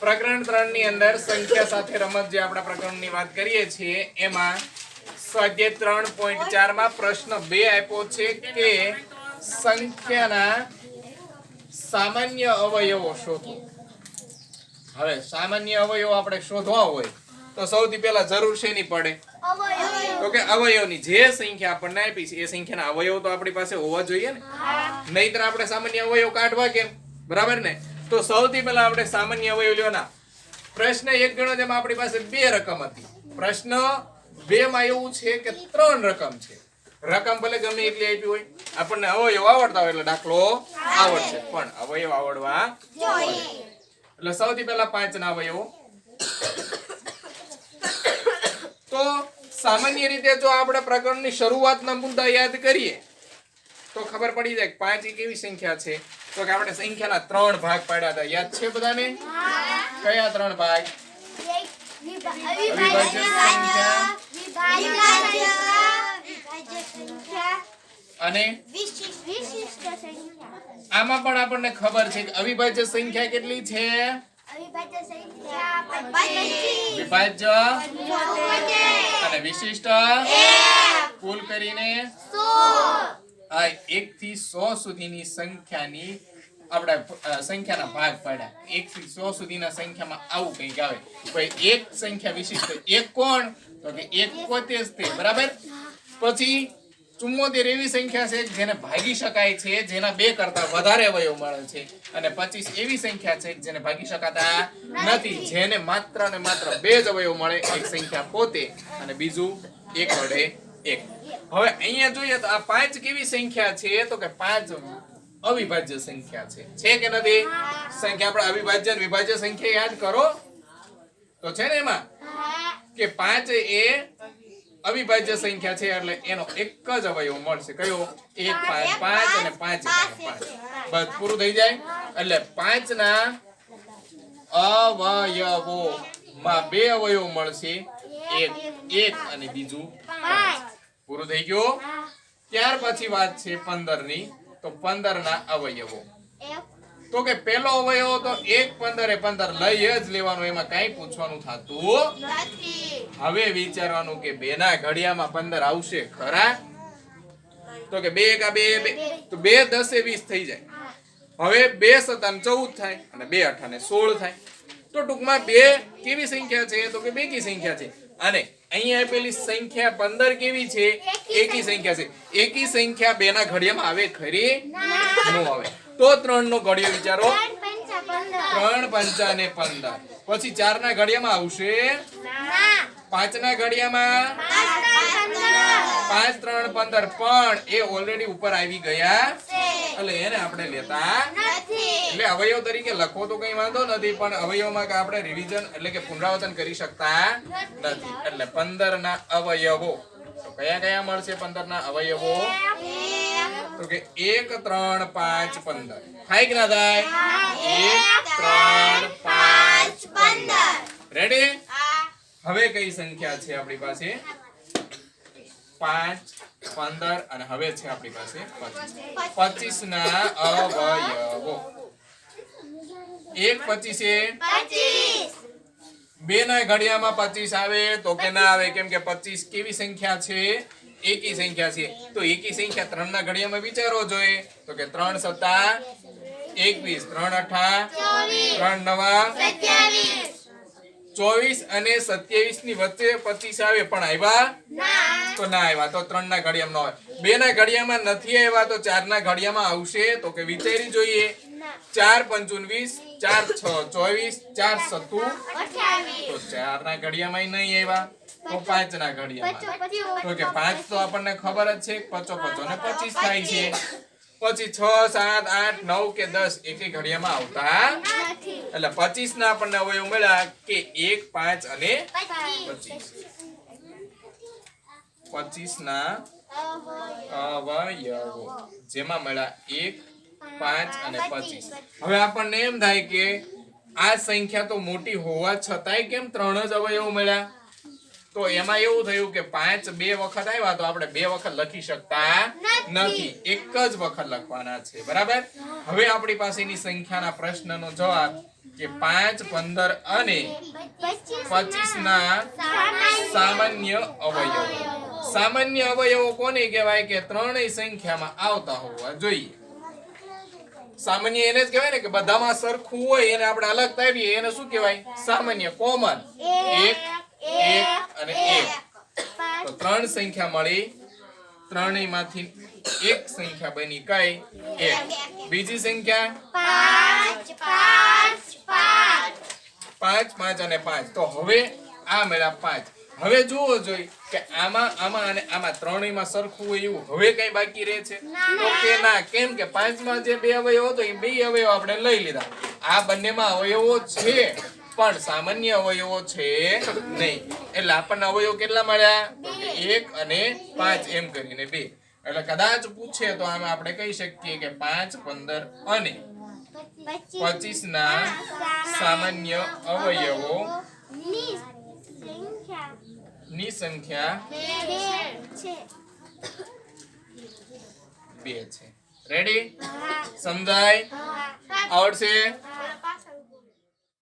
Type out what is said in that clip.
પ્રકરણ 3 ની અંદર સંખ્યા સાથે રમત જે આપણા પ્રકરણની વાત કરીએ છીએ એમાં સ્વાધ્યાય 3.4 માં પ્રશ્ન 2 આપ્યો છે કે સંખ્યાના સામાન્ય અવયવો શોધો। હવે સામાન્ય અવયવો આપણે શોધવા હોય તો સૌથી પહેલા જરૂર શેની પડે? તો કે અવયવની। જે સંખ્યા આપણને આપી છે એ સંખ્યાના અવયવ તો આપણી પાસે હોવા જોઈએ ને, નહીતર આપણે સામાન્ય અવયવ કાઢવા કેમ? બરાબર ને? તો સૌથી પહેલા આપણે સામાન્ય અવયવ લેવાના। પ્રશ્ન 1 ગણો જેમાં આપણી પાસે 2 રકમ હતી। પ્રશ્ન 2 માં એવું છે કે 3 રકમ છે। રકમ ભલે ગમે એટલી આપી હોય, આપણને અવયવ આવડતા હોય એટલે દાખલો આવડશે, પણ અવયવ આવડવા જોઈએ। એટલે સૌથી પહેલા 5 ના અવયવો। તો સામાન્ય રીતે જો આપણે પ્રકરણની શરૂઆતના મુદ્દા યાદ કરીએ તો ખબર પડી જાય કે 5 એક એવી સંખ્યા છે તો કે આપણે સંખ્યાના 3 ભાગ પાડ્યા હતા। યાદ છે બધાને? કયા 3 ભાગ? અવિભાજ્ય સંખ્યા અને વિશિષ્ટ સંખ્યા। આમાં પણ આપણને ખબર છે કે અવિભાજ્ય સંખ્યા કેટલી છે? અવિભાજ્ય સંખ્યા 25, વિભાજ્ય 75 અને વિશિષ્ટ 1, કુલ કરીને 100। આ 1 થી 100 સુધીની સંખ્યાની આપણે સંખ્યાના ભાગ પાડ્યા। 1 થી 100 સુધીના સંખ્યામાં આવું કંઈક આવે। ભાઈ એક સંખ્યા વિશિષ્ટ 1 કોણ? તો કે 1 પોતે જ તે, બરાબર? પછી 74 એવી સંખ્યા છે જેને ભાગી શકાય છે, જેના 2 કરતા વધારે અવયવ મળે છે, અને 25 એવી સંખ્યા છે જેને ભાગી શકાતા નથી, જેને માત્ર ને માત્ર 2 જ અવયવ મળે, એક સંખ્યા પોતે અને બીજું 1 વડે 1। હવે અહીંયા જોઈએ તો આ 5 કેવી સંખ્યા છે? તો કે 5 અવિભાજ્ય સંખ્યા છે। છે કે નથી? સંખ્યા આપણે અવિભાજ્ય અને વિભાજ્ય સંખ્યા યાદ કરો તો છે ને એમાં કે 5 એ અવિભાજ્ય સંખ્યા છે એટલે એનો એક જ અવયવ મળશે। કયો? 1 5 5 અને 5 બસ પૂરું થઈ જાય। એટલે 5 ના અવયવો માં 2 અવયવ મળશે, એક અને બીજું 5। પૂરું થઈ ગયું। ત્યાર પછી વાત છે 15 ની। તો 15 ના અવયવો તો કે પહેલો અવયવ તો 1 15 એ 15 લઈ જ લેવાનું, એમાં કઈ પૂછવાનું થતું નથી। હવે વિચારવાનું કે 2 ના ઘડિયામાં 15 આવશે ખરા? તો કે 2 1 2 તો 2 10 એ 20 થઈ જાય। હવે 2 7 14 થાય અને 2 8 ને 16 થાય। તો ટૂંકમાં 2 કેવી સંખ્યા છે? તો કે બેકી સંખ્યા છે। અને અહીંયા આપેલી સંખ્યા 15 કેવી છે? એકી સંખ્યા છે। એકી સંખ્યા 2 ના ઘડિયામાં આવે ખરી? નો આવે। તો 3 નો ઘડિયો વિચારો, 3 5 ને 15। પછી 4 ના ઘડિયામાં આવશે? 5 ના ઘડિયામાં 5 3 15, પણ એ ઓલરેડી ઉપર આવી ગયા એટલે એને આપણે લેતા નથી। એટલે અવયવ તરીકે લખો તો કઈ વાંધો નથી, પણ અવયવમાં આપણે રિવિઝન એટલે કે પુનરાવર્તન કરી શકતા નથી। એટલે 15 ના અવયવો તો કયા કયા મળશે? 15 ના અવયવો તો કે 1 3 5 15 થાય કે ના થાય? 1 3 5 15 રેડી? હવે કઈ સંખ્યા છે આપણી પાસે? 5 15 અને હવે છે આપણી પાસે 25। 25 ના અવયવો 1 25 એ 2 ના ઘડિયામાં 25 આવે તો કે ના આવે, કેમ કે 25 કેવી સંખ્યા છે? એકી સંખ્યા છે। તો એકી સંખ્યા 3 ના ઘડિયામાં વિચારો જોઈએ તો કે 3 7 21, 3 8 3 9 27 અને 27 ની વચ્ચે 25 આવે પણ આવ્યા તો ના આવ્યા, તો 3 ના ઘડિયામાં ન આવે। 2 ના ઘડિયામાં નથી આવ્યા તો 4 ના ઘડિયામાં આવશે તો કે વિચારી જોઈએ। 4 25 4 6 24 4 7 તો 4 ના ઘડિયામાં નહીં આવ્યા તો 5 ના ઘડિયામાં તો કે 5 તો આપણને ખબર જ છે 5 5 અને 25 થાય છે। પછી 6 7 8 9 કે 10 એકે ઘડિયામાં આવતા નથી, એટલે 25 ના આપણને અવયવ મળ્યા કે 1 5 અને 25 ના અવયવો જેમાં મળ્યા 1 5 અને 25। હવે આપણને એમ થાય કે આ સંખ્યા તો મોટી હોવા છતાંય કેમ 3 જ અવયવ મળ્યા? તો એમાં એવું થયું કે 5 2 વખત આવ્યા તો આપણે 2 વખત લખી શકતા નથી, એક જ વખત લખવાના છે, બરાબર? હવે આપણી પાસેની સંખ્યાના પ્રશ્નનો જવાબ કે 5, 15 અને 25 ના સામાન્ય અવયવો. સામાન્ય અવયવો કોને કહેવાય કે ત્રણેય સંખ્યામાં આવતા હોવા જોઈએ. સામાન્ય એને જ કહેવાય ને કે બધામાં સરખું હોય એને આપણે અલગ તાવીએ એને શું કહેવાય? સામાન્ય, કોમન. 1, 1 અને 1. તો ત્રણ સંખ્યા મળી, ત્રણેયમાંથી એક સંખ્યા બની કઈ? 1. બીજી સંખ્યા 5, 5 અને 5. તો હવે આ મળ્યા 5. હવે જોવો જોઈએ કે આમાં અને આમાં ત્રણેયમાં સરખું હોય એવું હવે કઈ બાકી રહે છે? તો કે ના. કેમ કે 5 માં જે બે અવયવો હતો એ બે અવયવો આપણે લઈ લીધા. આ બંનેમાં અવયવો છે પણ સામાન્ય અવયવો છે નહીં. એટલે આપણને અવયવો કેટલા મળ્યા? તો કે 1 અને 5 એમ કરીને 2. એટલે કદાચ પૂછે તો આમાં આપણે કહી શકીએ કે 5, 15 અને 25 ના સામાન્ય અવયવો ની સંખ્યા 2 છે. રેડી? સમજાય? આવડશે?